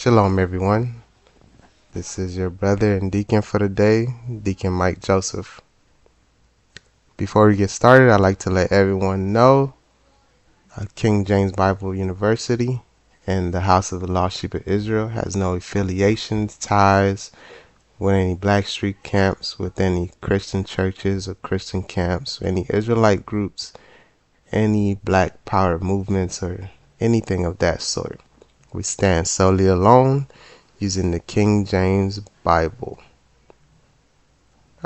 Shalom, everyone. This is your brother and deacon for the day, Deacon Mike Joseph. Before we get started, I'd like to let everyone know King James Bible University and the House of the Lost Sheep of Israel has no affiliations, ties with any Black Street camps, with any Christian churches or Christian camps, any Israelite groups, any Black Power movements, or anything of that sort. We stand solely alone using the King James Bible.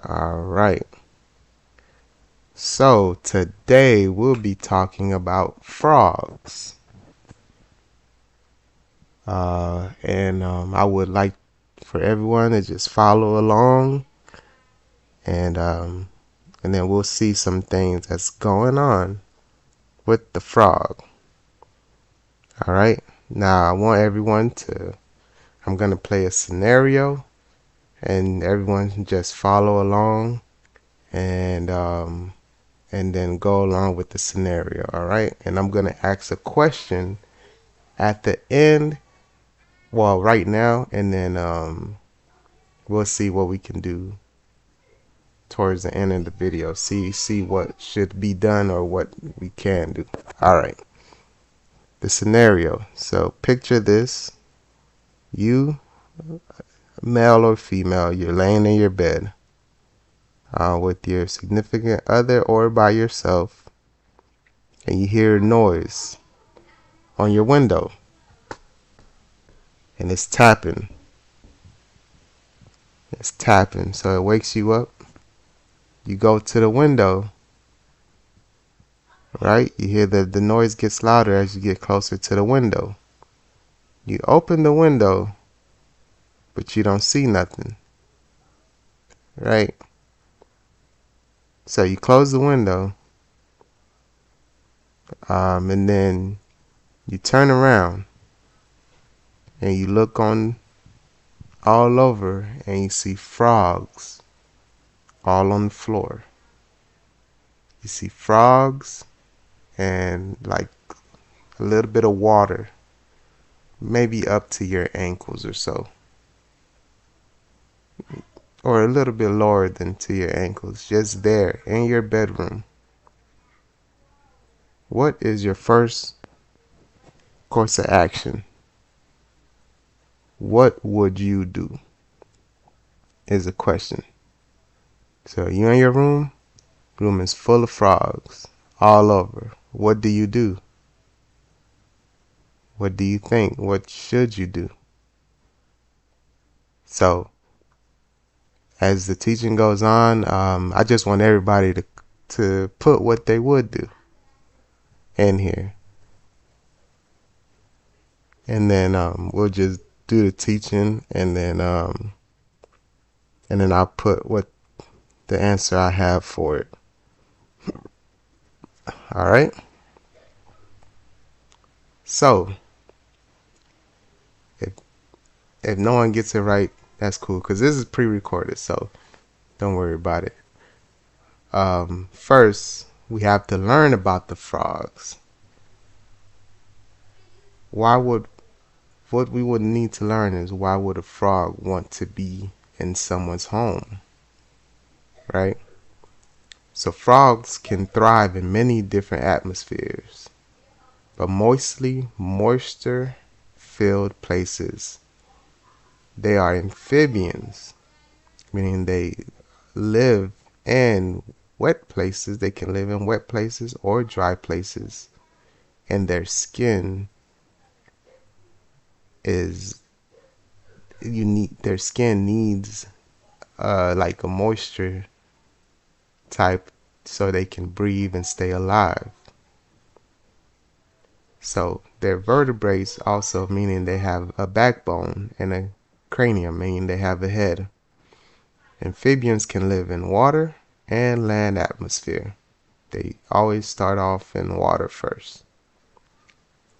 Alright. So today we'll be talking about frogs. I would like for everyone to just follow along and then we'll see some things that's going on with the frog. Alright. Now I want everyone I'm gonna play a scenario and everyone just follow along and then go along with the scenario. All right, and I'm gonna ask a question at the end, well, right now, and then we'll see what we can do towards the end of the video. See what should be done or what we can do. All right, the scenario. So picture this: you, male or female, you're laying in your bed with your significant other or by yourself, and you hear a noise on your window, and it's tapping. It's tapping, so it wakes you up. You go to the window, right? You hear the noise gets louder as you get closer to the window. You open the window, but you don't see nothing, right? So you close the window, and then you turn around and you look on all over and you see frogs all on the floor. You see frogs and like a little bit of water, maybe up to your ankles or so, or a little bit lower than to your ankles, just there in your bedroom. What is your first course of action? What would you do? Is a question. So you're in your room is full of frogs all over. What do you do? What do you think? What should you do? So as the teaching goes on, I just want everybody to put what they would do in here, and then we'll just do the teaching, and then I'll put what the answer I have for it. All right. So if no one gets it right, that's cool, because this is pre-recorded, so don't worry about it. First, we have to learn about the frogs. What we would need to learn is, why would a frog want to be in someone's home, right? So frogs can thrive in many different atmospheres, but mostly moisture-filled places. They are amphibians, meaning they live in wet places. They can live in wet places or dry places, and their skin is unique. Their skin needs like a moisture type so they can breathe and stay alive. So they're vertebrates also, meaning they have a backbone, and a cranium, meaning they have a head. Amphibians can live in water and land atmosphere. They always start off in water first.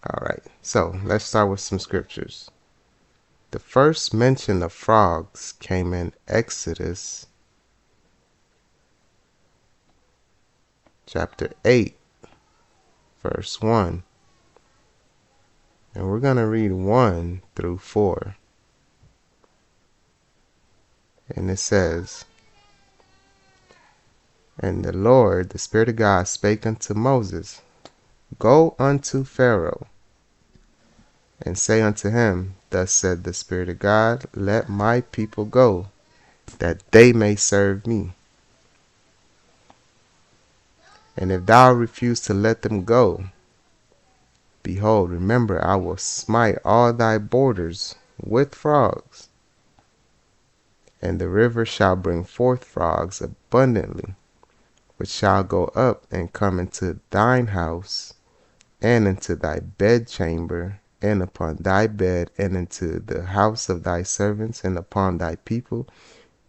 Alright, so let's start with some scriptures. The first mention of frogs came in Exodus chapter 8, verse 1. And we're going to read 1 through 4. And it says, And the Lord, the Spirit of God, spake unto Moses, Go unto Pharaoh, and say unto him, Thus said the Spirit of God, Let my people go, that they may serve me. And if thou refuse to let them go, behold, remember, I will smite all thy borders with frogs, and the river shall bring forth frogs abundantly, which shall go up and come into thine house, and into thy bedchamber, and upon thy bed, and into the house of thy servants, and upon thy people,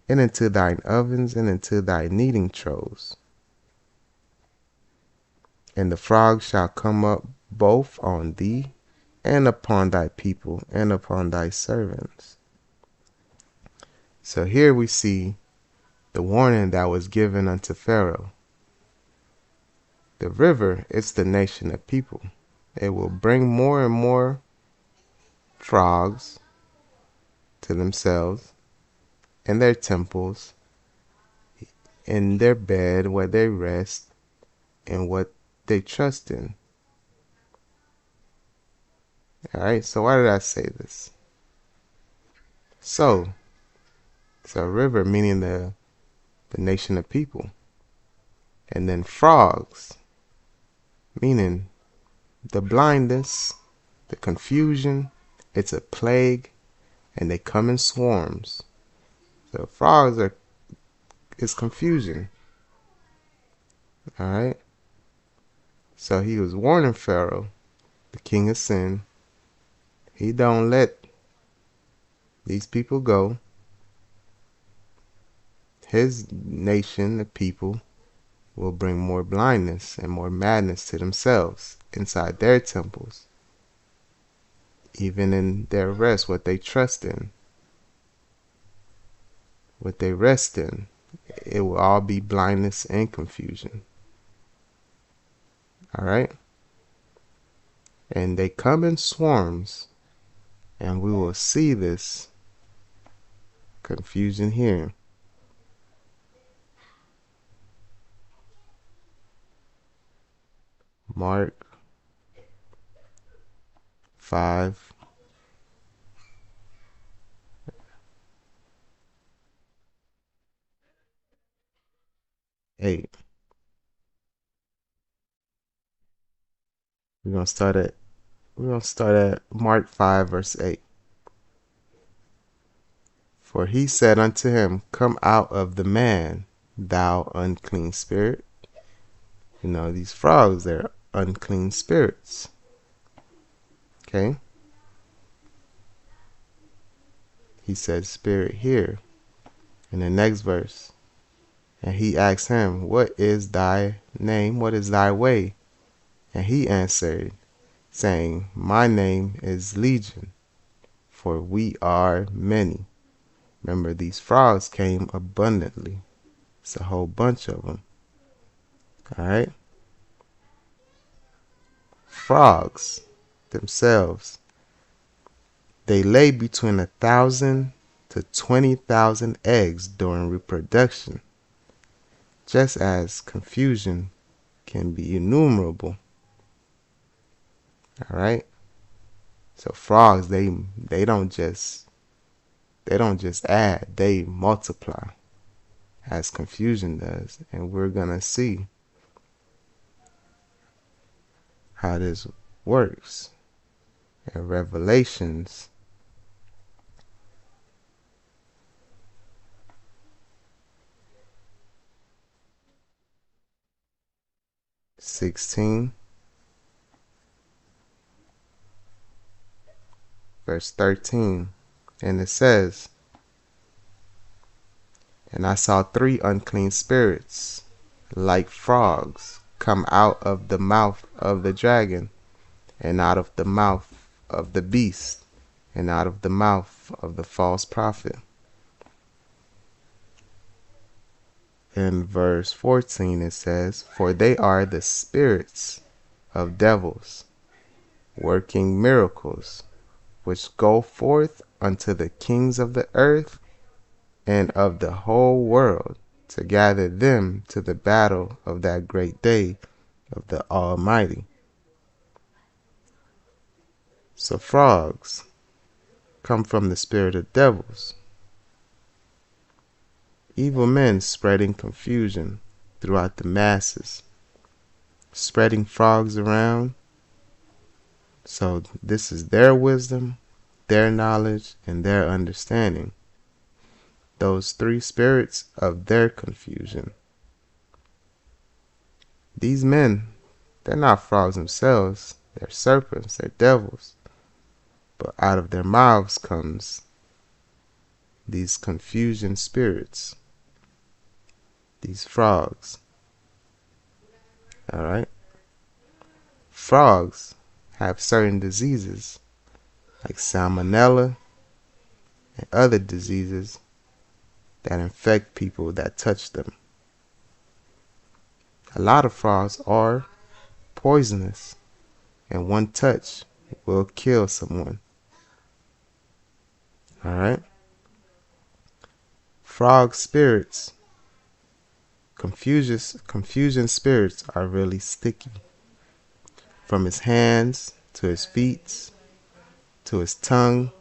and into thine ovens, and into thy kneading troughs. And the frogs shall come up both on thee, and upon thy people, and upon thy servants. So here we see the warning that was given unto Pharaoh. The river is the nation of people. It will bring more and more frogs to themselves in their temples, in their bed where they rest, and what they trust in. Alright, so why did I say this? So river meaning the nation of people. And then frogs meaning the blindness, the confusion. It's a plague, and they come in swarms. So frogs is confusion. Alright? So he was warning Pharaoh, the king of sin. He don't let these people go. His nation, the people, will bring more blindness and more madness to themselves inside their temples, even in their rest, what they trust in, what they rest in. It will all be blindness and confusion. Alright? And they come in swarms, and we will see this confusion here. Marc 5. We're gonna start at Marc 5 verse 8. For he said unto him, Come out of the man, thou unclean spirit. You know, these frogs, they're unclean spirits. Okay? He said spirit here. In the next verse. And he asked him, What is thy name? What is thy way? And he answered, saying, My name is Legion, for we are many. Remember, these frogs came abundantly. It's a whole bunch of them. Alright? Frogs themselves, they lay between 1,000 to 20,000 eggs during reproduction, just as confusion can be innumerable. Alright? So frogs, they don't just add, they multiply as confusion does. And we're gonna see how this works in Revelations 16 verse 13. And it says, And I saw 3 unclean spirits like frogs come out of the mouth of the dragon, and out of the mouth of the beast, and out of the mouth of the false prophet. In verse 14 it says, For they are the spirits of devils, working miracles, which go forth unto the kings of the earth and of the whole world, to gather them to the battle of that great day of the Almighty. So frogs come from the spirit of devils, evil men spreading confusion throughout the masses, spreading frogs around. So this is their wisdom, their knowledge, and their understanding. Those three spirits of their confusion. These men, they're not frogs themselves. They're serpents, they're devils. But out of their mouths comes these confusion spirits, these frogs. All right? Frogs have certain diseases like salmonella and other diseases that infect people that touch them. A lot of frogs are poisonous, and one touch will kill someone. All right? Frog spirits, confusion spirits are really sticky. From his hands to his feet to his tongue,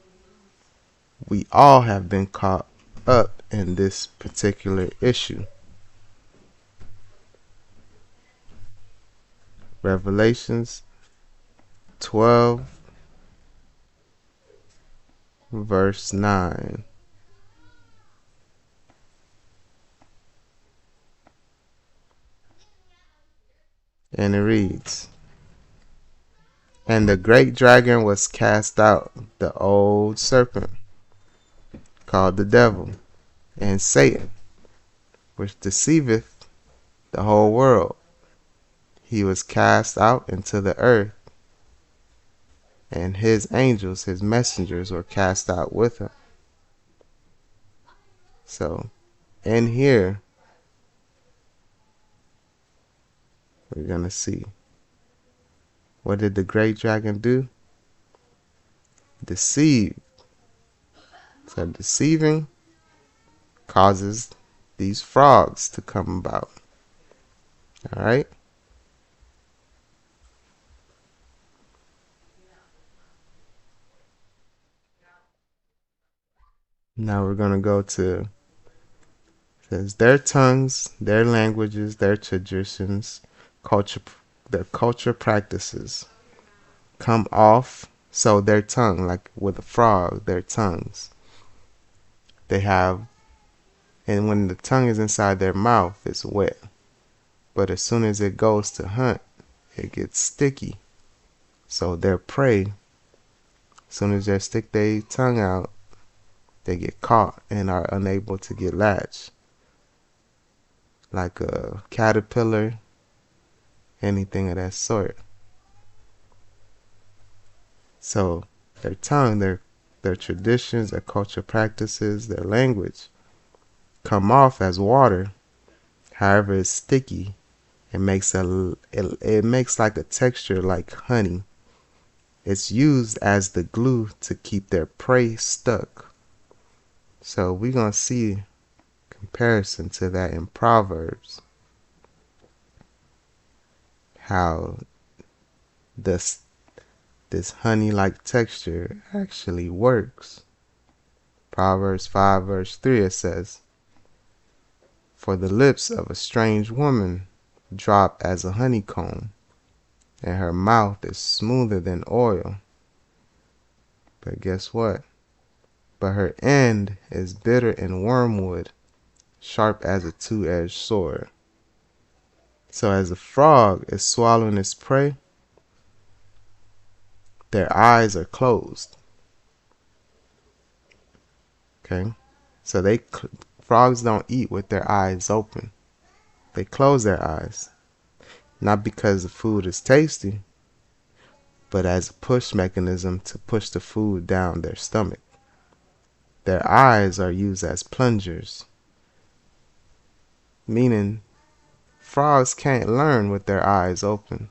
we all have been caught up in this particular issue. Revelations 12 verse 9. And it reads, "And the great dragon was cast out, the old serpent, called the devil, and Satan, which deceiveth the whole world. He was cast out into the earth, and his angels, his messengers, were cast out with him." So, in here, we're going to see. What did the great dragon do? Deceive. So deceiving causes these frogs to come about. All right? Now we're going to go to, it says, their tongues, their languages, their traditions, their culture practices come off. So their tongue, like with a frog, their tongues, they have, and when the tongue is inside their mouth, it's wet. But as soon as it goes to hunt, it gets sticky. So their prey, as soon as they stick their tongue out, they get caught and are unable to get latched. Like a caterpillar, anything of that sort. So their tongue, their traditions, their culture practices, their language come off as water. However, it's sticky. It makes like a texture like honey. It's used as the glue to keep their prey stuck. So we're going to see comparison to that in Proverbs. How this honey-like texture actually works. Proverbs 5 verse 3, it says, "For the lips of a strange woman drop as a honeycomb, and her mouth is smoother than oil." But guess what? "But her end is bitter in wormwood, sharp as a two-edged sword." So as a frog is swallowing its prey, their eyes are closed. Okay? So frogs don't eat with their eyes open. They close their eyes. Not because the food is tasty, but as a push mechanism to push the food down their stomach. Their eyes are used as plungers, meaning frogs can't learn with their eyes open.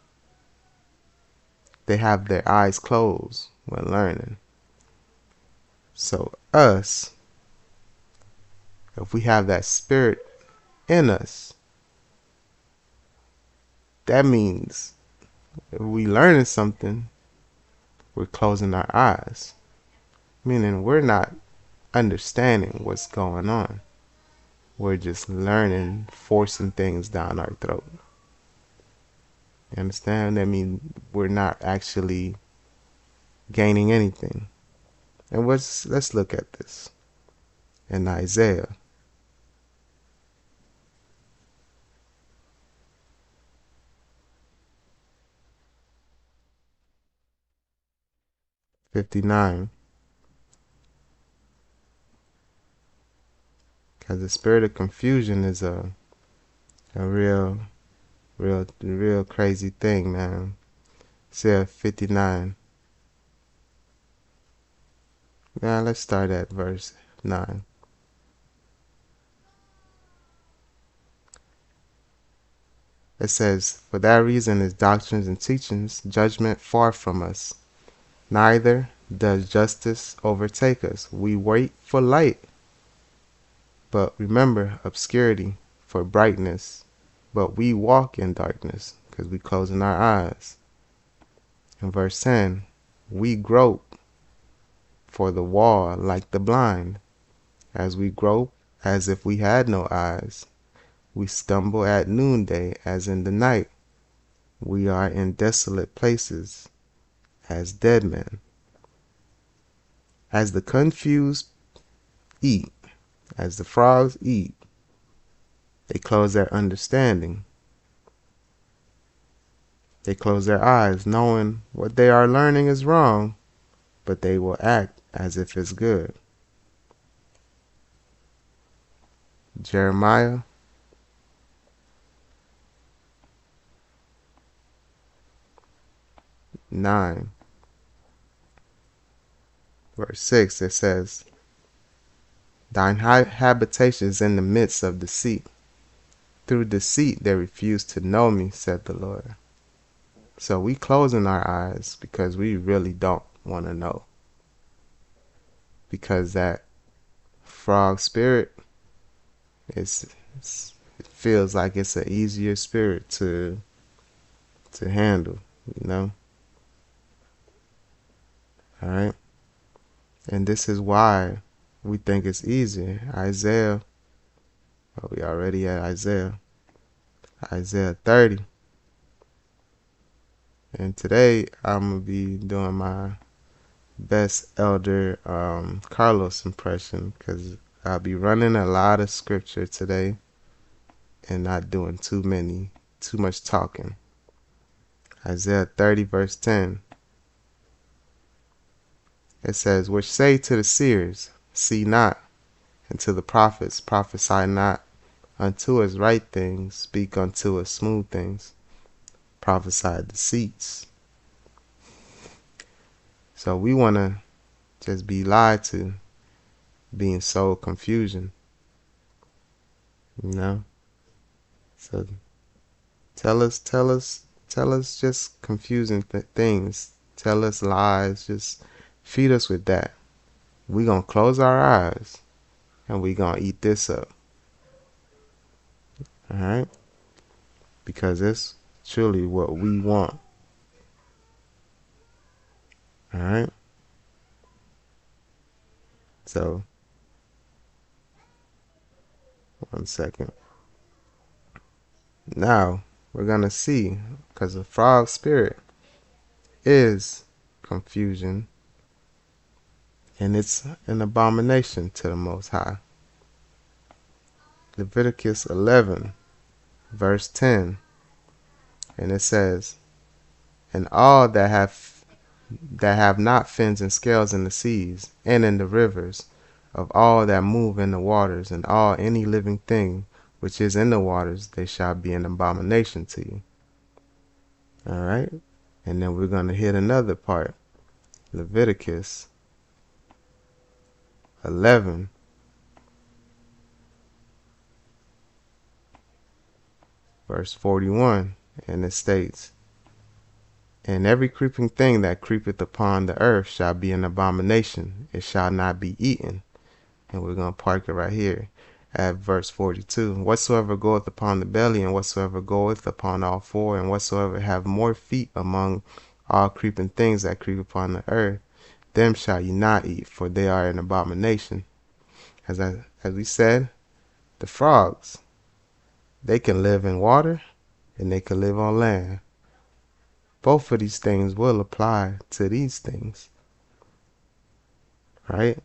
they have their eyes closed when learning. So us, if we have that spirit in us, that means if we learning something, we're closing our eyes. Meaning we're not understanding what's going on. We're just learning, forcing things down our throat. You understand? That means we're not actually gaining anything. And let's look at this in Isaiah. '59. Because the spirit of confusion is a real crazy thing, man. Isaiah 59. Now let's start at verse 9. It says, "For that reason is doctrines and teachings, judgment far from us. Neither does justice overtake us. We wait for light, but remember obscurity for brightness. But we walk in darkness," because we closing our eyes. In verse 10, "We grope for the wall like the blind, as we grope as if we had no eyes. We stumble at noonday as in the night. We are in desolate places as dead men. As the confused eat, as the frogs eat, they close their understanding. They close their eyes, knowing what they are learning is wrong, but they will act as if it's good." Jeremiah 9, verse 6, it says, "Thine habitation is in the midst of deceit. Through deceit they refuse to know me, said the Lord." So we closing our eyes because we really don't want to know. Because that frog spirit, it feels like it's an easier spirit to handle, you know? All right? And this is why we think it's easier. Isaiah, well, we already at Isaiah 30. And today I'm going to be doing my best Elder Carlos impression, because I'll be running a lot of scripture today and not doing too much talking. Isaiah 30 verse 10. It says, "Which say to the seers, see not, and to the prophets, prophesy not. Unto us right things, speak unto us smooth things, prophesy deceits." So we want to just be lied to, being sold confusion, you know? So tell us just confusing things. Tell us lies. Just feed us with that. We gonna close our eyes and we gonna eat this up. All right? Because it's truly what we want. All right? So, one second. Now, we're gonna see, because the frog spirit is confusion, and it's an abomination to the Most High. Leviticus 11, verse 10, and it says, "And all that have not fins and scales in the seas and in the rivers, of all that move in the waters, and all any living thing which is in the waters, they shall be an abomination to you." All right? And then we're going to hit another part. Leviticus 11, verse 41, and it states, And every creeping thing that creepeth upon the earth shall be an abomination. It shall not be eaten. And we're going to park it right here at verse 42. Whatsoever goeth upon the belly, and whatsoever goeth upon all four, and whatsoever have more feet among all creeping things that creep upon the earth, them shall ye not eat, for they are an abomination. As we said, the frogs, they can live in water and they can live on land. Both of these things will apply to these things, right?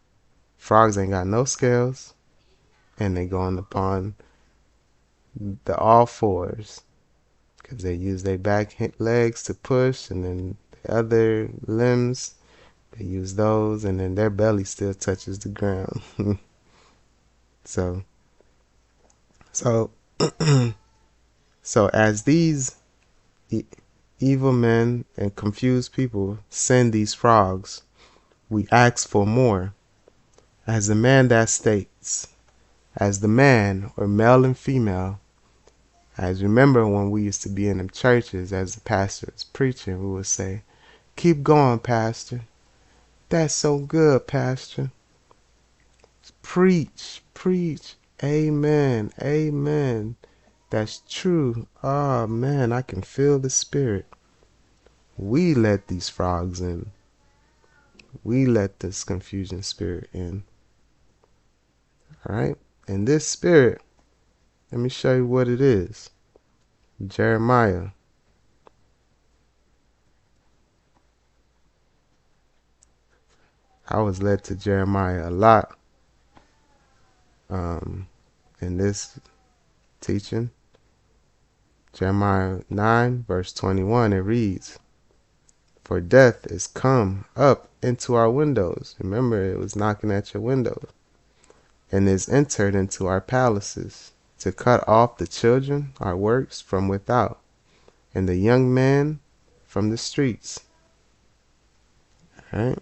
Frogs ain't got no scales, and they going upon the all fours because they use their back legs to push, and then the other limbs, they use those, and then their belly still touches the ground. So as these evil men and confused people send these frogs, we ask for more. As the man that states, as the man, or male and female, as remember when we used to be in them churches, as the pastor is preaching, we would say, keep going, pastor. That's so good, pastor. Preach, preach. Amen, amen. That's true. Oh, man, I can feel the spirit. We let these frogs in. We let this confusion spirit in. All right? And this spirit, let me show you what it is. Jeremiah. I was led to Jeremiah a lot in this teaching. Jeremiah 9, verse 21, it reads, for death is come up into our windows. Remember, it was knocking at your windows. And is entered into our palaces, to cut off the children, our works, from without, and the young men from the streets. All right.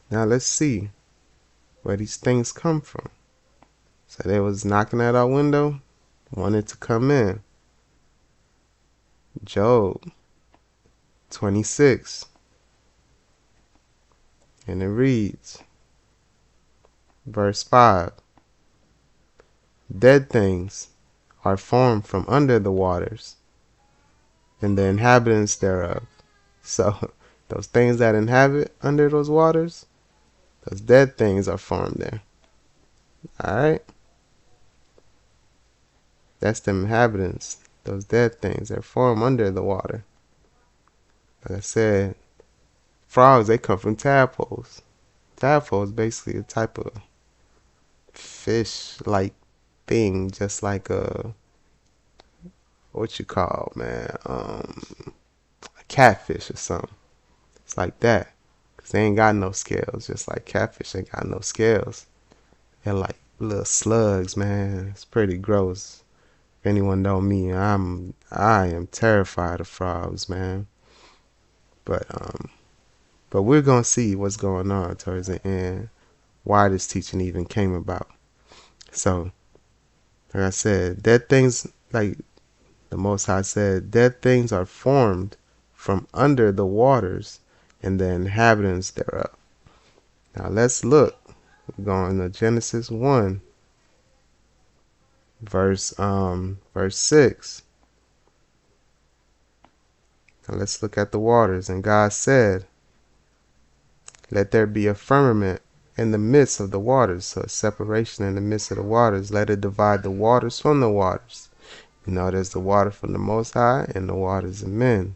Now let's see where these things come from. So they was knocking at our window, wanted to come in. Job 26. And it reads, verse 5. Dead things are formed from under the waters, and the inhabitants thereof. So those things that inhabit under those waters, those dead things are formed there. Alright? That's the inhabitants. Those dead things, they're formed under the water. Like I said, frogs, they come from tadpoles. Tadpole is basically a type of fish-like thing, just like a, what you call, man, a catfish or something. It's like that. Because they ain't got no scales, just like catfish ain't got no scales. They're like little slugs, man. It's pretty gross. If anyone know me, I am terrified of frogs, man. But we're gonna see what's going on towards the end, why this teaching even came about. So, like I said, dead things, like the Most High said, dead things are formed from under the waters, and the inhabitants thereof. Now let's look. We're going to Genesis 1, verse 6. Now let's look at the waters. And God said, let there be a firmament in the midst of the waters. So a separation in the midst of the waters. Let it divide the waters from the waters. You know, there's the water from the Most High and the waters of men.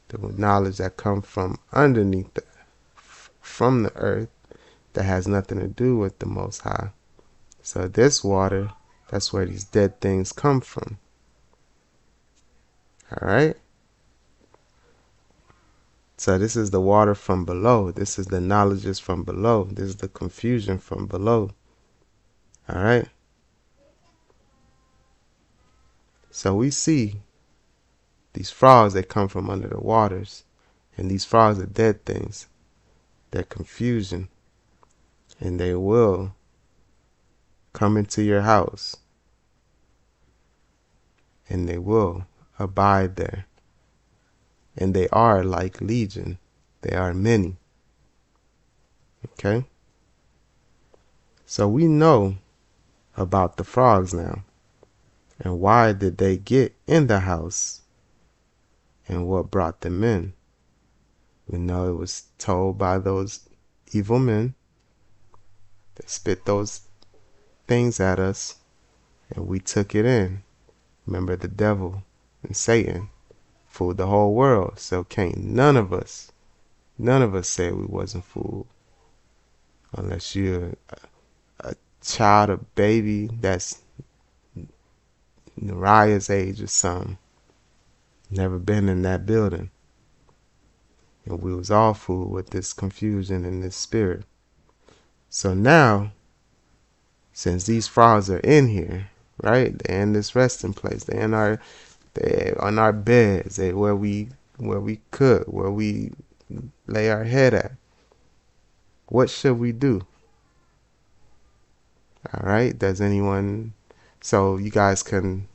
The knowledge that come from underneath from the earth, that has nothing to do with the Most High. So this water, that's where these dead things come from. Alright? So this is the water from below. This is the knowledges from below. This is the confusion from below. Alright? So we see these frogs that come from under the waters. And these frogs are dead things. They're confusion. And they will come into your house. And they will abide there. And they are like legion. They are many. Okay? So we know about the frogs now. And why did they get in the house? And what brought them in? We know it was told by those evil men. They spit those things at us, and we took it in. Remember, the devil and Satan fooled the whole world. So can't none of us say we wasn't fooled. Unless you're a child, a baby that's Nariah's age or something. Never been in that building. And we was all fooled with this confusion and this spirit. So now, since these frogs are in here, right? They're in this resting place. They're on our beds. They where we cook, where we lay our head at. What should we do? All right. Does anyone? So you guys can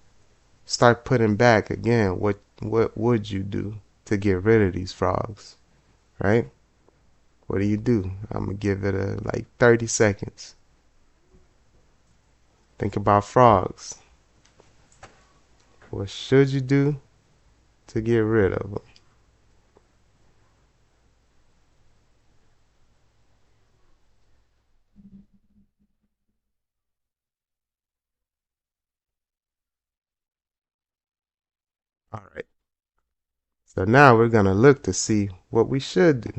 start putting back again. What would you do to get rid of these frogs? Right? What do you do? I'm gonna give it like 30 seconds. Think about frogs. What should you do to get rid of them? All right. So now we're gonna look to see what we should do.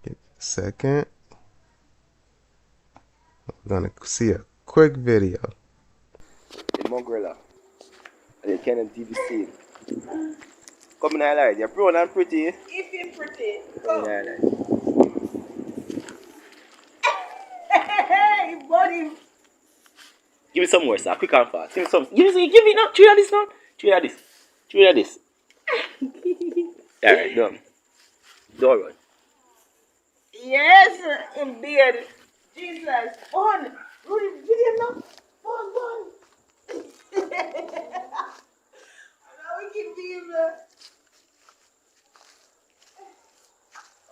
Give me a second. We're gonna see a quick video. The Mongrella. They can't TV scene. Come in highlight. You're brown and pretty. If you're pretty, Come come. in highlight. Hey, buddy. Give me some more, sir. Quick and fast. Give me some. Give me now. 3 of this now. 3 of this. 3 of this. Alright, done. Don't run. Yes, indeed. Jesus. On. Rudy, video now. On. Now we keep people.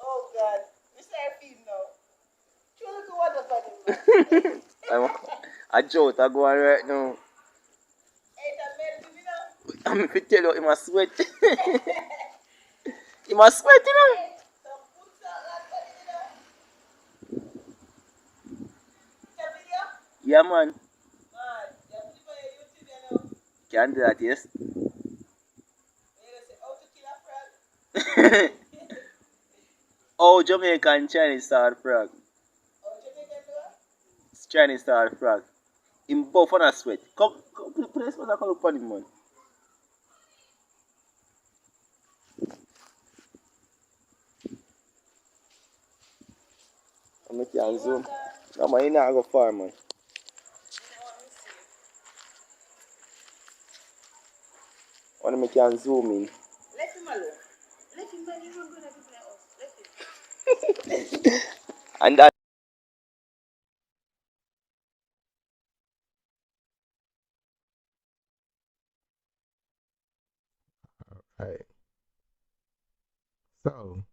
Oh, God. We start feeding now. Show look at what the button. I joke. I go on right now. Hey, that man, you know? I'm going to tell you, he must sweat. He must sweat, you know. Hey, some food salad, you know? That video? Yeah, man. Man, you have to put your YouTube, you know? Can do that, yes. You're going to say, how to kill a frog? Oh, Jamaican Chinese style frog. How Jamaican do it? Chinese style frog. In buff and a sweat. Come, put this one and come look for him, man. I'm make you zoom. No, man, you not go far, man. I want to make you zoom in. Let him alone. Let him man, he's not going to be like us. Let him. And that. All right. So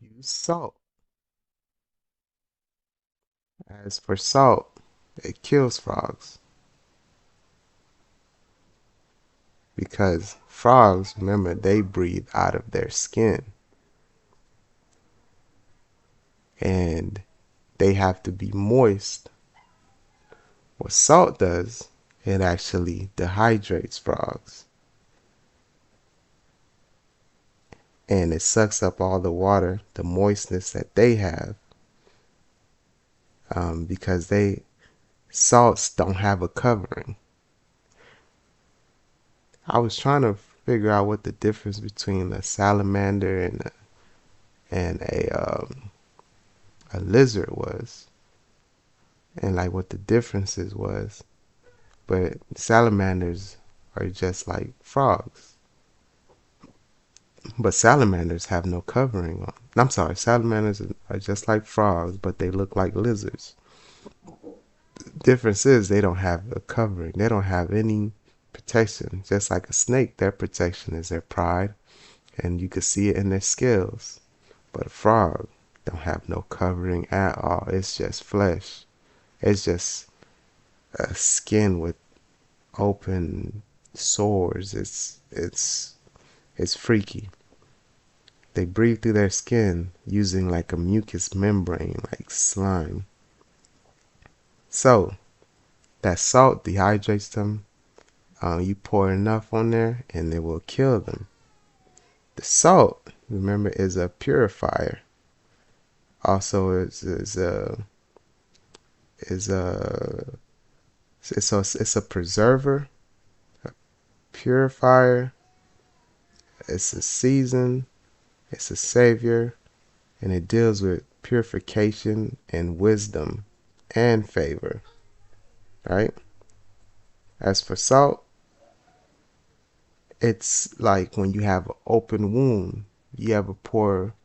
use salt. As for salt, it kills frogs. Because frogs, remember, they breathe out of their skin. And they have to be moist. What salt does, it actually dehydrates frogs. And it sucks up all the water, the moistness that they have. Because salts don't have a covering. I was trying to figure out what the difference between a salamander and a lizard was, and like what the differences was. But salamanders are just like frogs. But salamanders have no covering on. I'm sorry, salamanders are just like frogs, but they look like lizards. difference is they don't have a covering. They don't have any protection. Just like a snake, their protection is their pride, and you can see it in their scales. But a frog don't have no covering at all. It's just flesh. It's just a skin with open sores. It's freaky. They breathe through their skin using like a mucous membrane, like slime. So that salt dehydrates them. You pour enough on there and it will kill them. The salt, remember, is a purifier. Also, it's a preserver, a purifier. It's a season. It's a savior, and it deals with purification and wisdom and favor. Right? As for salt, it's like when you have an open wound. You ever pour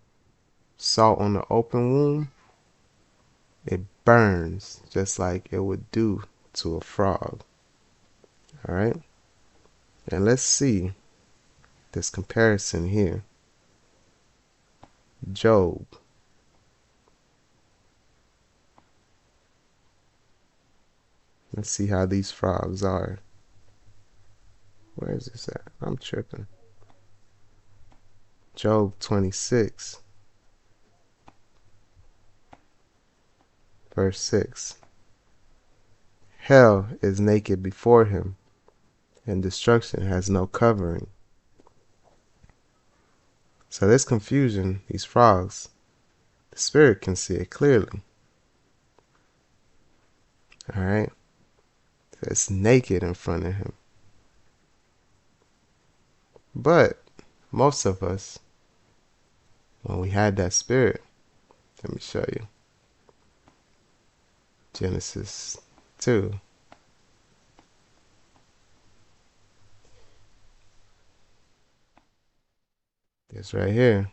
salt on the open wound? It burns just like it would do to a frog. All right? And let's see this comparison here. Job. Let's see how these frogs are. Where is this at? I'm tripping. Job 26, verse 6. Hell is naked before him, and destruction has no covering. So this confusion, these frogs, the spirit can see it clearly. All right? It's naked in front of him. But most of us, when we had that spirit, let me show you. Genesis 2. It's right here.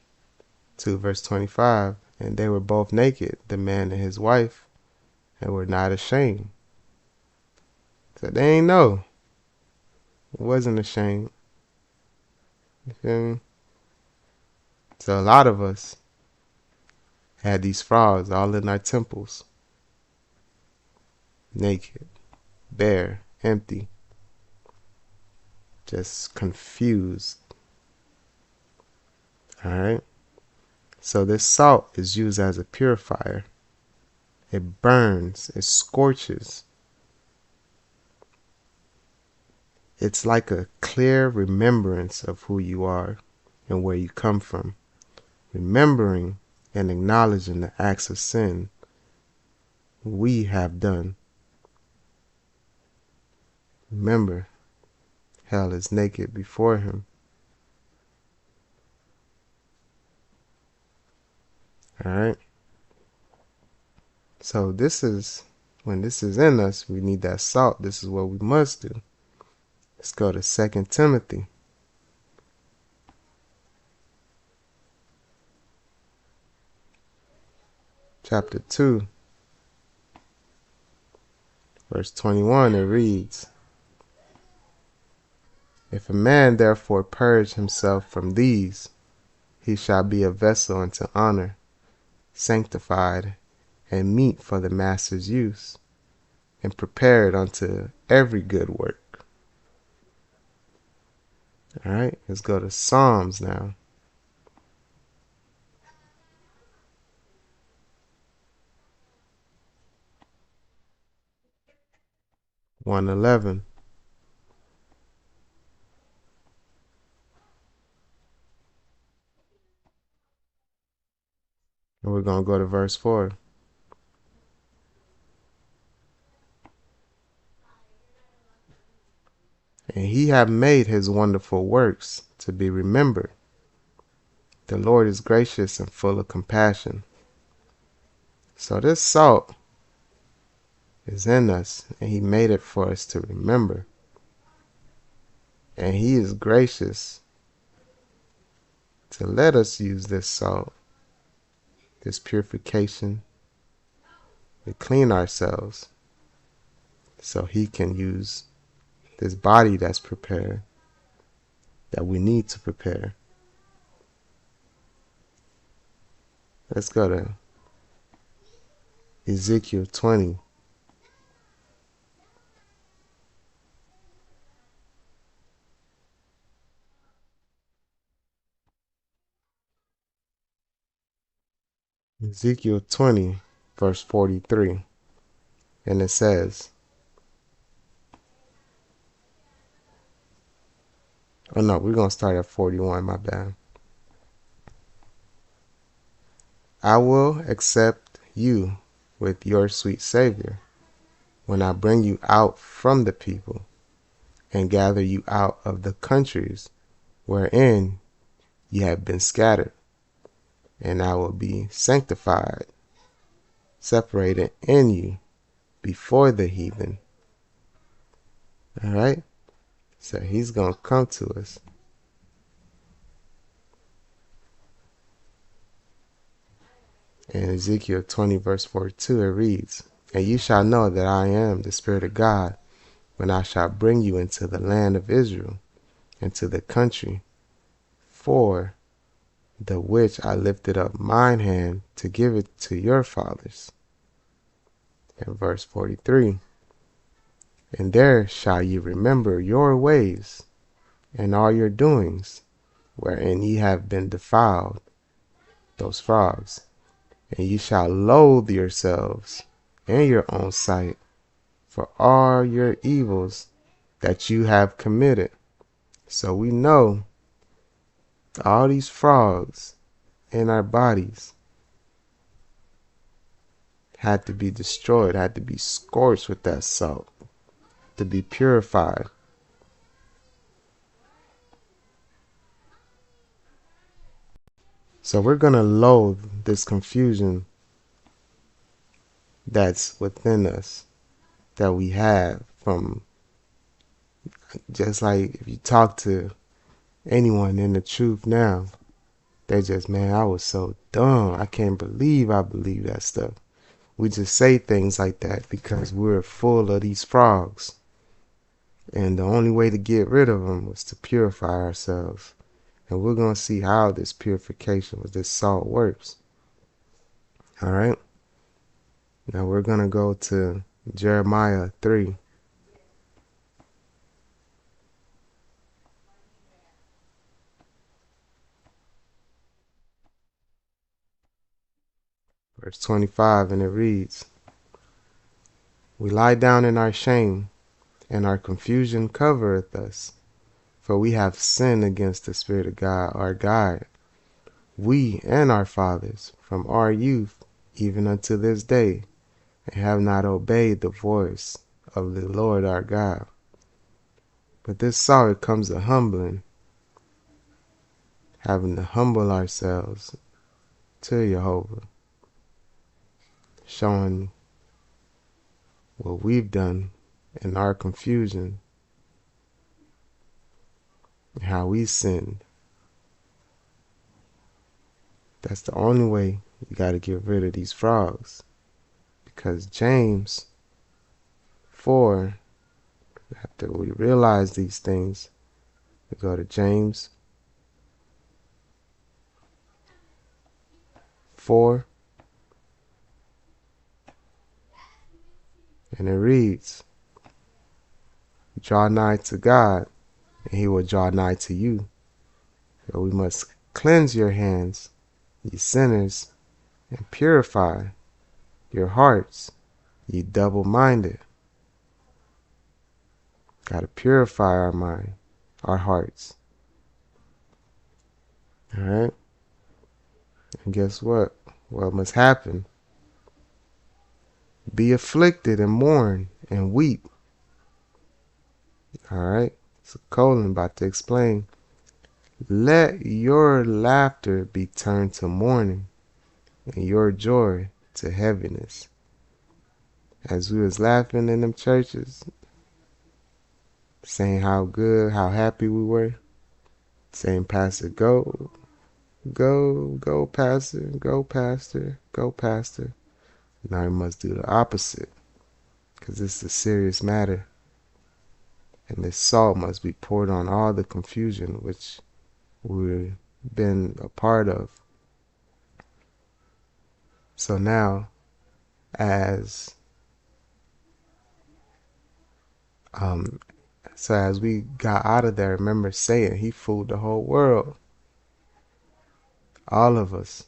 2 verse 25. And they were both naked, the man and his wife, and were not ashamed. So they ain't know. It wasn't ashamed. You feel me? So a lot of us had these frogs all in our temples. Naked, bare, empty. Just confused. Alright? So this salt is used as a purifier. It burns, it scorches. It's like a clear remembrance of who you are and where you come from. Remembering and acknowledging the acts of sin we have done. Remember, hell is naked before him. Alright? So this is, when this is in us, we need that salt. This is what we must do. Let's go to 2 Timothy. Chapter 2. Verse 21, it reads, If a man therefore purge himself from these, he shall be a vessel unto honor, sanctified, and meet for the master's use, and prepared unto every good work. All right, let's go to Psalms now. One 11. And we're going to go to verse 4. And he have made his wonderful works to be remembered. The Lord is gracious and full of compassion. So this salt is in us, and he made it for us to remember. And he is gracious to let us use this salt, this purification, to clean ourselves. so he can use this body that's prepared, that we need to prepare. Let's go to Ezekiel 20. Ezekiel 20, verse 43. And it says, oh no, we're going to start at 41, my bad. I will accept you with your sweet Savior when I bring you out from the people and gather you out of the countries wherein you have been scattered, and I will be sanctified, separated in you before the heathen. All right? So he's going to come to us. In Ezekiel 20, verse 42, it reads, And you shall know that I am the Spirit of God, when I shall bring you into the land of Israel, into the country, for the which I lifted up mine hand to give it to your fathers. In verse 43, And there shall ye remember your ways, and all your doings, wherein ye have been defiled, those frogs. And ye shall loathe yourselves in your own sight for all your evils that you have committed. So we know all these frogs in our bodies had to be destroyed, had to be scorched with that salt to be purified. So we're going to loathe this confusion that's within us, that we have from, just like if you talk to anyone in the truth now, they just, man, I was so dumb. I can't believe I believe that stuff. We just say things like that because we're full of these frogs. And the only way to get rid of them was to purify ourselves. And we're going to see how this purification with this salt works. All right. Now we're going to go to Jeremiah 3. Verse 25, and it reads, We lie down in our shame, and our confusion covereth us. For we have sinned against the Spirit of God, our guide, we and our fathers, from our youth even unto this day, and have not obeyed the voice of the Lord our God. But this sorrow comes to humbling, having to humble ourselves to Jehovah, showing what we've done in our confusion, how we sinned. That's the only way you got to get rid of these frogs. Because James 4, after we realize these things, we go to James 4, and it reads, Draw nigh to God, and he will draw nigh to you. So we must cleanse your hands, ye sinners, and purify your hearts, ye double-minded. Got to purify our mind, our hearts. All right? And guess what? What must happen? Be afflicted and mourn and weep. All right? So Colin about to explain. Let your laughter be turned to mourning, and your joy to heaviness. As we was laughing in them churches, saying how good, how happy we were, saying, Pastor, go, Pastor, go, Pastor, go, Pastor. Now we must do the opposite. because it's a serious matter. And this salt must be poured on all the confusion which we've been a part of. So now, as we got out of there, remember Satan, he fooled the whole world, all of us.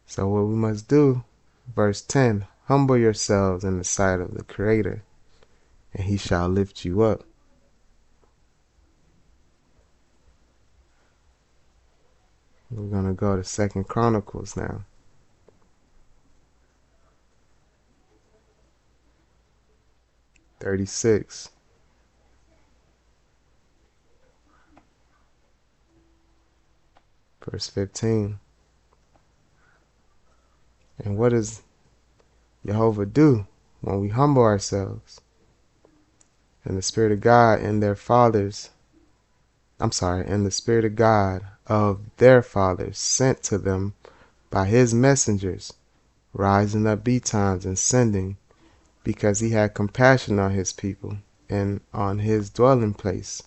So what we must do, verse 10, humble yourselves in the sight of the Creator, and he shall lift you up. We're going to go to 2 Chronicles now. (36). Verse 15. And what does Jehovah do when we humble ourselves? And the Spirit of God and the Spirit of God of their fathers sent to them by his messengers, rising up betimes and sending, because he had compassion on his people and on his dwelling place.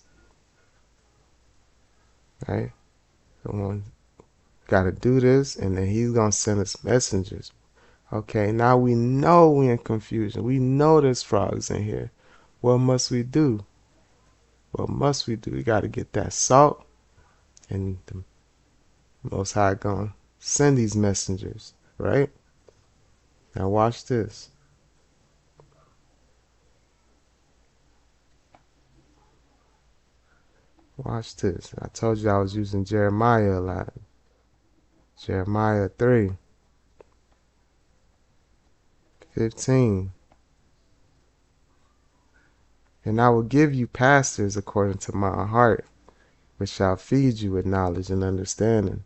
Right? Someone got to do this, and then he's going to send us messengers. Okay, now we know we're in confusion. We know there's frogs in here. What must we do? What must we do? We got to get that salt, and the Most High going to send these messengers, right? Now watch this. Watch this. I told you I was using Jeremiah a lot. Jeremiah 3:15. And I will give you pastors according to my heart, which shall feed you with knowledge and understanding.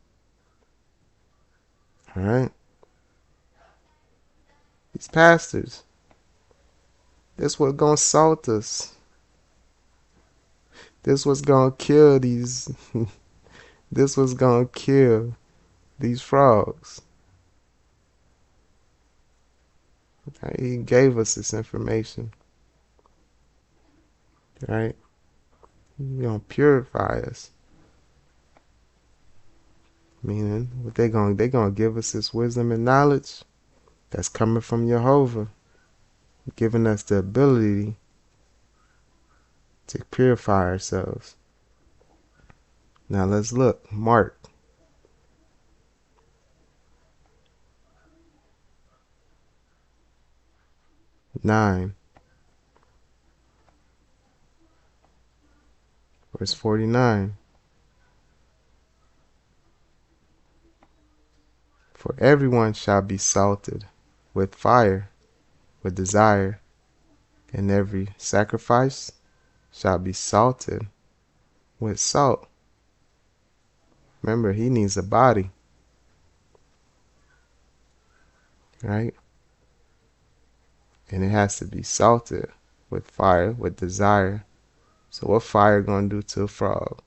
All right? These pastors, this what's going to salt us. This what's going to kill these, this what's going to kill these frogs. Right? He gave us this information. Right? He's going to purify us. Meaning, what they're going to give us this wisdom and knowledge that's coming from Jehovah, giving us the ability to purify ourselves. Now let's look. Marc 9, verse 49. For everyone shall be salted with fire, with desire, and every sacrifice shall be salted with salt. Remember, he needs a body, right? And it has to be salted with fire, with desire. So what fire gonna do to a frog?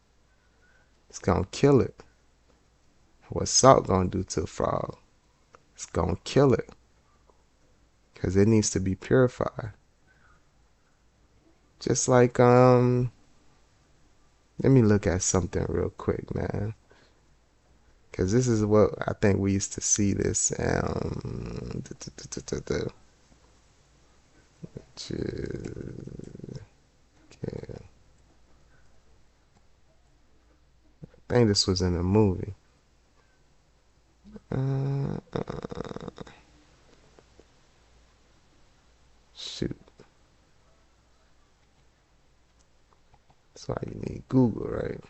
It's gonna kill it. What salt gonna do to a frog? It's gonna kill it, because it needs to be purified. Just like, let me look at something real quick, man. Because this is what I think we used to see this. I think this was in a movie. Shoot. That's why you need Google, right?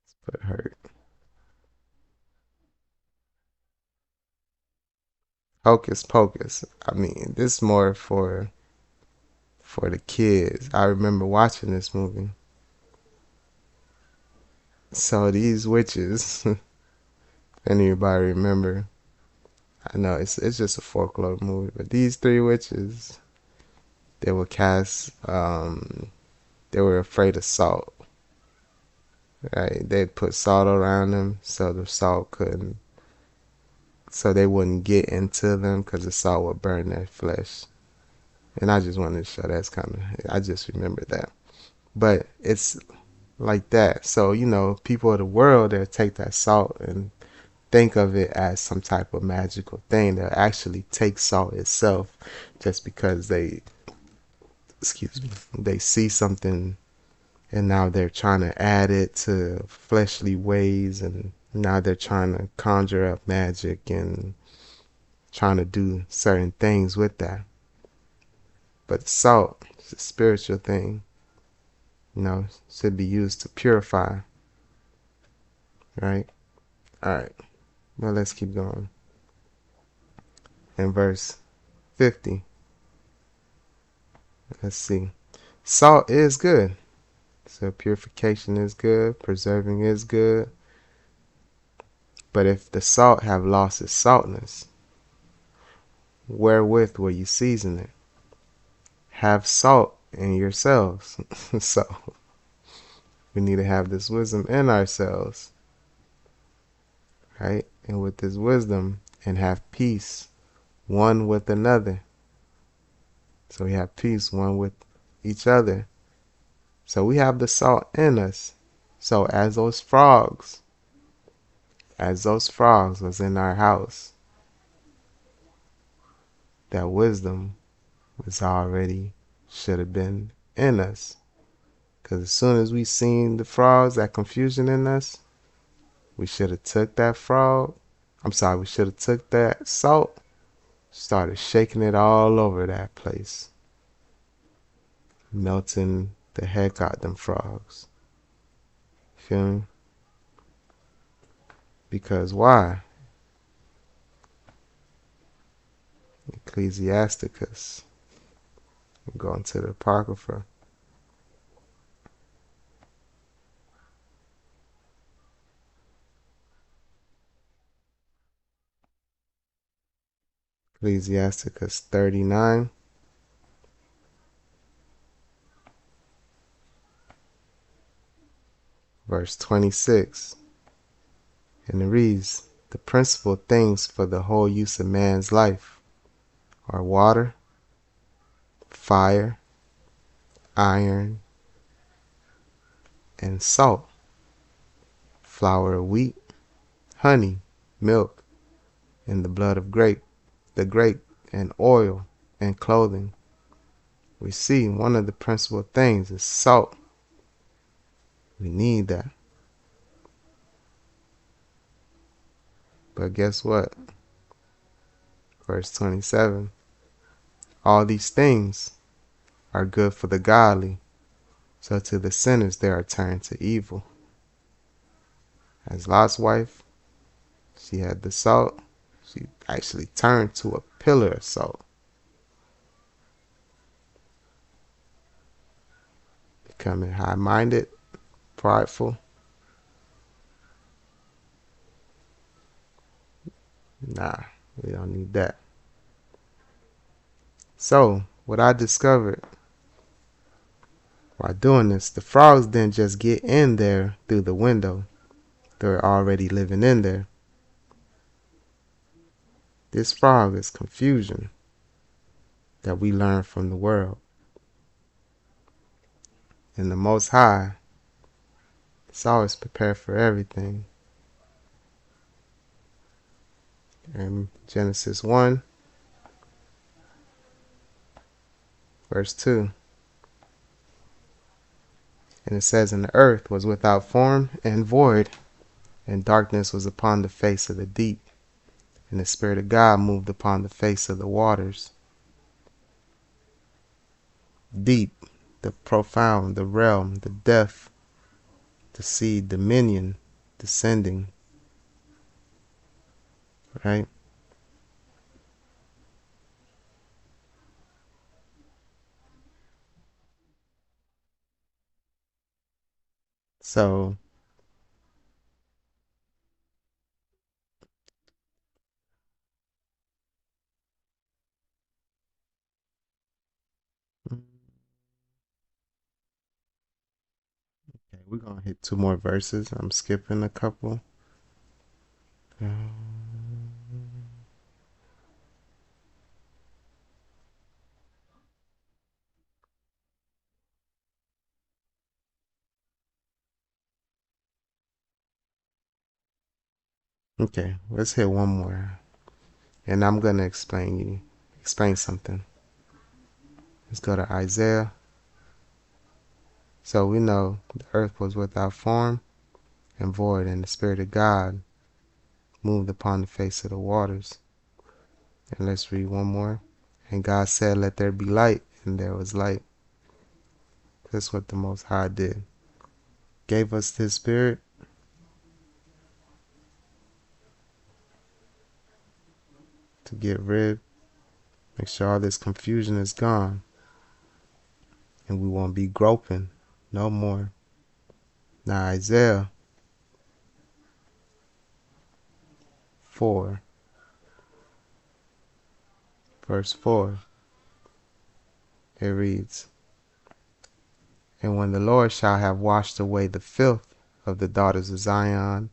Let's put hurt. Hocus Pocus. I mean, this more for the kids. I remember watching this movie. So these witches, if anybody remember, I know it's just a folklore movie, but these 3 witches, they were cast, they were afraid of salt. Right? They'd put salt around them so the salt couldn't, so they wouldn't get into them because the salt would burn their flesh. And I just wanted to show that's kind of, I just remembered that. But it's like that. So, people of the world, they'll take that salt and think of it as some type of magical thing. They'll actually take salt itself just because they see something and now they're trying to add it to fleshly ways, and now they're trying to conjure up magic and trying to do certain things with that. But salt is a spiritual thing, should be used to purify, right? All right, well, let's keep going. In verse 50, let's see. Salt is good. So purification is good, preserving is good. But if the salt have lost its saltness, wherewith will you season it? Have salt in yourselves. So we need to have this wisdom in ourselves, right? And with this wisdom, and have peace one with another. So we have peace one with each other. So we have the salt in us. So as those frogs was in our house, that wisdom was already should have been in us. Because as soon as we seen the frogs, that confusion in us, we should have took that we should have took that salt, started shaking it all over that place, melting the heck out them frogs. Feel me? Because why? Ecclesiasticus. I'm going to the Apocrypha. Ecclesiasticus 39. Verse 26. And it reads, the principal things for the whole use of man's life are water, fire, iron, and salt, flour of wheat, honey, milk, and the blood of the grape, and oil, and clothing. We see one of the principal things is salt. We need that. But guess what? Verse 27. All these things are good for the godly, so to the sinners they are turned to evil. As Lot's wife, she had the salt. She actually turned to a pillar of salt. Becoming high-minded, prideful. Nah, we don't need that. So, what I discovered while doing this, the frogs didn't just get in there through the window. They're already living in there. This frog is confusion that we learn from the world. And the Most High is always prepared for everything. In Genesis 1, verse 2. And it says, and the earth was without form and void, and darkness was upon the face of the deep. And the Spirit of God moved upon the face of the waters. Deep, the profound, the realm, the depth, the sea, dominion, descending. Right? So, we're going to hit 2 more verses. I'm skipping a couple. Okay, let's hit 1 more. And I'm going to explain something. Let's go to Isaiah. So we know the earth was without form and void, and the Spirit of God moved upon the face of the waters. And let's read 1 more. And God said, let there be light, and there was light. That's what the Most High did. Gave us His Spirit to get rid, make sure all this confusion is gone, and we won't be groping no more. Now Isaiah 4, verse 4, it reads, and when the Lord shall have washed away the filth of the daughters of Zion,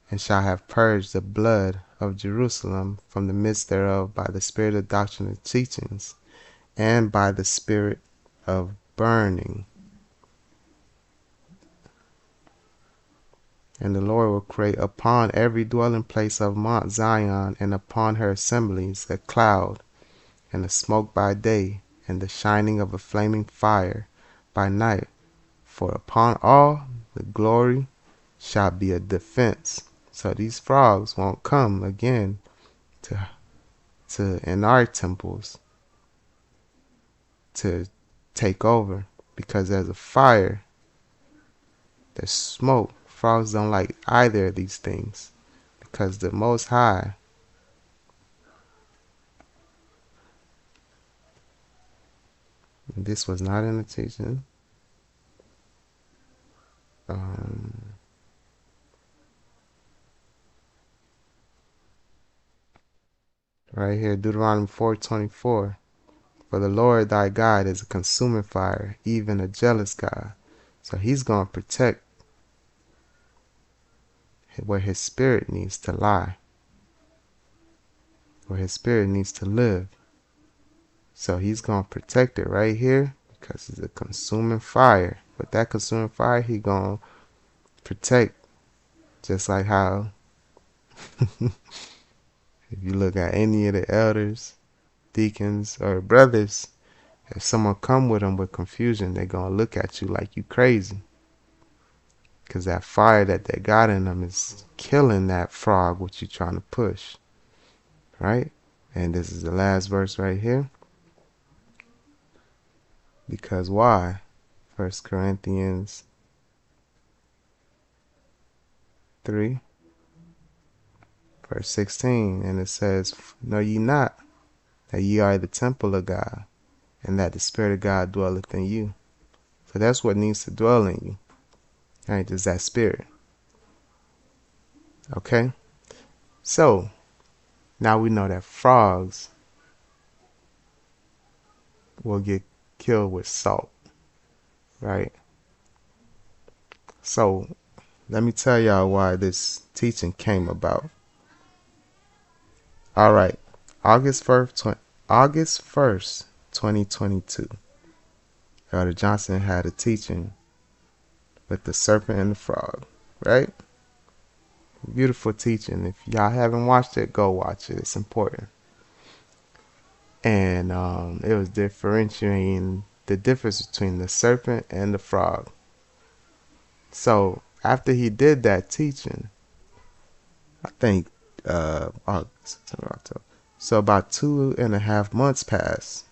and shall have purged the blood of Jerusalem from the midst thereof by the spirit of doctrine and teachings, and by the spirit of burning. And the Lord will create upon every dwelling place of Mount Zion, and upon her assemblies, a cloud, and a smoke by day, and the shining of a flaming fire by night. For upon all the glory shall be a defense. So these frogs won't come again to in our temples to take over, because there's a fire, there's smoke. Frogs don't like either of these things, because the Most High this was not in the teaching. Right here, Deuteronomy 4:24. For the Lord thy God is a consuming fire, even a jealous God. So He's going to protect where His Spirit needs to lie, where His Spirit needs to live. So He's going to protect it right here, because it's a consuming fire. But that consuming fire, He going to protect, just like how if you look at any of the elders, deacons, or brothers, if someone come with them with confusion, they're going to look at you like you crazy. Because that fire that they got in them is killing that frog what you're trying to push. Right? And this is the last verse right here. Because why? 1 Corinthians 3, verse 16. And it says, know ye not that ye are the temple of God, and that the Spirit of God dwelleth in you. So that's what needs to dwell in you. Right? Is that Spirit. Okay? So, now we know that frogs will get killed with salt. Right? So, let me tell y'all why this teaching came about. All right. August 1st, 2022. Elder Johnson had a teaching with the serpent and the frog. Right? Beautiful teaching. If y'all haven't watched it, go watch it. It's important. And it was differentiating the difference between the serpent and the frog. So after he did that teaching, I think September, October. So about 2.5 months passed.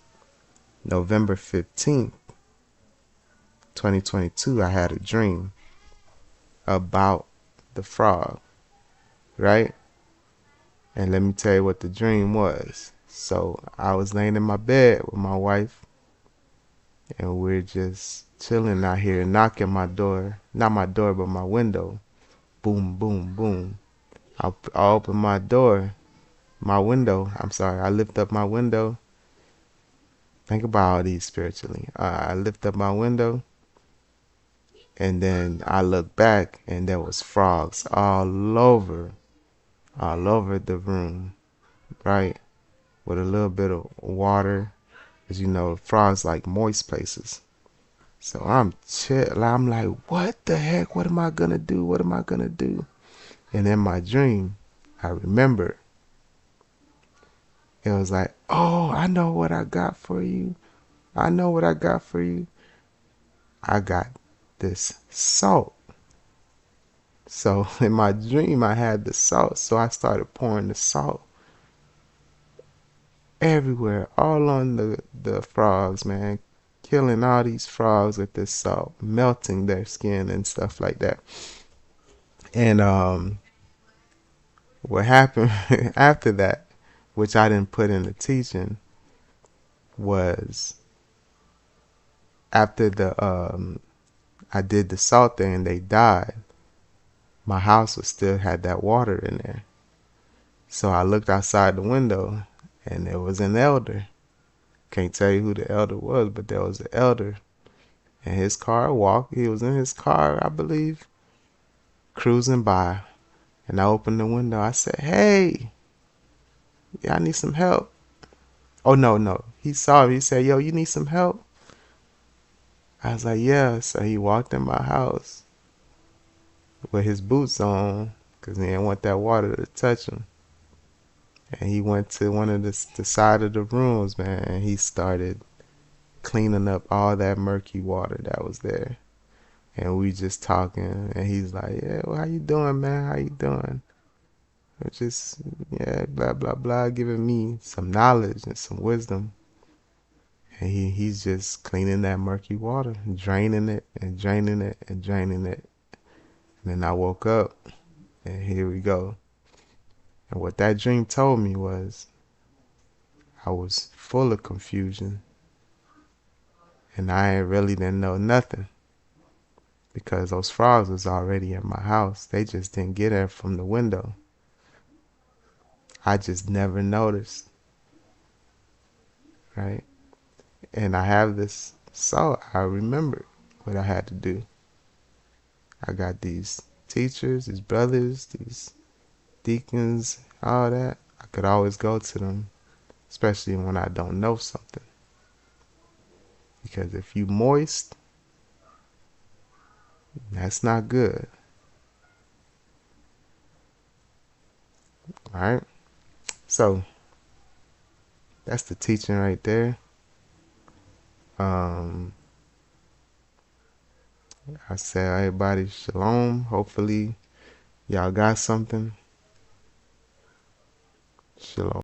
November 15th, 2022, I had a dream about the frog. Right? And let me tell you what the dream was. So I was laying in my bed with my wife, and we're just chilling out here, knocking my door. Not my door, but my window. Boom, boom, boom. I open my door, my window. I'm sorry. I lift up my window. Think about all these spiritually. I lift up my window, And then I looked back, and there was frogs all over the room, right? With a little bit of water, because frogs like moist places. So I'm chill. I'm like, what the heck? What am I gonna do? What am I gonna do? And in my dream, I remember it was like, oh, I know what I got for you. I know what I got for you. I got this salt. So in my dream, I had the salt. So I started pouring the salt everywhere, all on the frogs, man. Killing all these frogs with this salt, melting their skin and stuff like that. And what happened after that, which I didn't put in the teaching, was after I did the salt thing and they died, my house was still had that water in there. So I looked outside the window and there was an elder. Can't tell you who the elder was, but there was an elder. And his car walked. He was in his car, I believe, cruising by. And I opened the window. I said, hey, yeah, I need some help. Oh, no. He saw me. He said, yo, you need some help? I was like, yeah. So he walked in my house with his boots on because he didn't want that water to touch him. And he went to one of the side of the rooms, man, and he started cleaning up all that murky water that was there. And we just talking, and he's like, yeah, well, how you doing, man? How you doing? Just, yeah, blah, blah, blah, giving me some knowledge and some wisdom. And he's just cleaning that murky water, draining it and draining it and draining it. And then I woke up, and here we go. And what that dream told me was I was full of confusion, and I really didn't know nothing because those frogs was already in my house. They just didn't get there from the window. I just never noticed, right? And I have this salt. I remembered what I had to do. I got these teachers, these brothers, these deacons, all that. I could always go to them, especially when I don't know something. Because if you moist, that's not good. All right? So, that's the teaching right there. I say everybody shalom. Hopefully y'all got something. Shalom.